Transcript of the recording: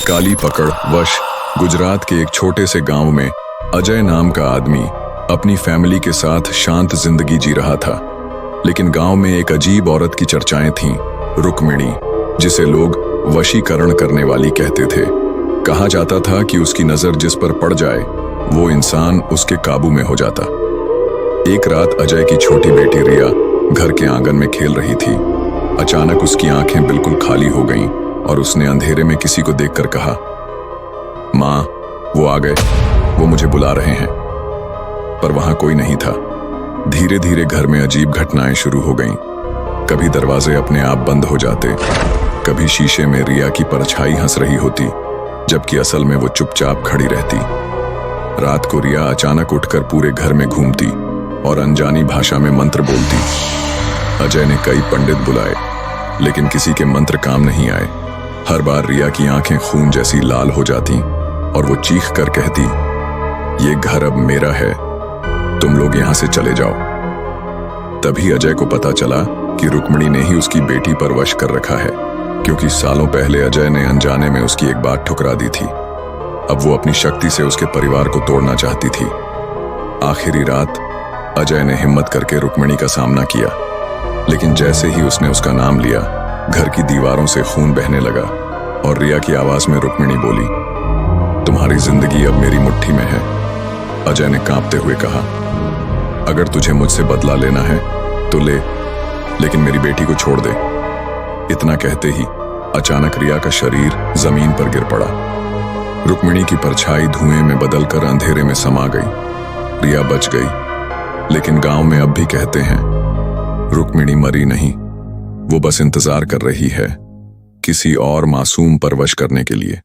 काली पकड़ वश गुजरात के एक छोटे से गांव में अजय नाम का आदमी अपनी फैमिली के साथ शांत जिंदगी जी रहा था। लेकिन गांव में एक अजीब औरत की चर्चाएं थीं, रुक्मिणी, जिसे लोग वशीकरण करने वाली कहते थे। कहा जाता था कि उसकी नजर जिस पर पड़ जाए वो इंसान उसके काबू में हो जाता। एक रात अजय की छोटी बेटी रिया घर के आंगन में खेल रही थी। अचानक उसकी आंखें बिल्कुल खाली हो गईं और उसने अंधेरे में किसी को देखकर कहा, माँ, वो आ गए, वो मुझे बुला रहे हैं। पर वहां कोई नहीं था। धीरे धीरे घर में अजीब घटनाएं शुरू हो गईं। कभी दरवाजे अपने आप बंद हो जाते, कभी शीशे में रिया की परछाई हंस रही होती, जबकि असल में वो चुपचाप खड़ी रहती। रात को रिया अचानक उठकर पूरे घर में घूमती और अनजानी भाषा में मंत्र बोलती। अजय ने कई पंडित बुलाए, लेकिन किसी के मंत्र काम नहीं आए। हर बार रिया की आंखें खून जैसी लाल हो जाती और वो चीख कर कहती, ये घर अब मेरा है, तुम लोग यहां से चले जाओ। तभी अजय को पता चला कि रुक्मिणी ने ही उसकी बेटी पर वश कर रखा है, क्योंकि सालों पहले अजय ने अनजाने में उसकी एक बात ठुकरा दी थी। अब वो अपनी शक्ति से उसके परिवार को तोड़ना चाहती थी। आखिरी रात अजय ने हिम्मत करके रुक्मिणी का सामना किया, लेकिन जैसे ही उसने उसका नाम लिया, घर की दीवारों से खून बहने लगा और रिया की आवाज में रुक्मिणी बोली, तुम्हारी जिंदगी अब मेरी मुट्ठी में है। अजय ने कांपते हुए कहा, अगर तुझे मुझसे बदला लेना है तो ले, लेकिन मेरी बेटी को छोड़ दे। इतना कहते ही अचानक रिया का शरीर जमीन पर गिर पड़ा। रुक्मिणी की परछाई धुएं में बदलकर अंधेरे में समा गई। रिया बच गई, लेकिन गांव में अब भी कहते हैं, रुक्मिणी मरी नहीं, वो बस इंतजार कर रही है किसी और मासूम पर वश करने के लिए।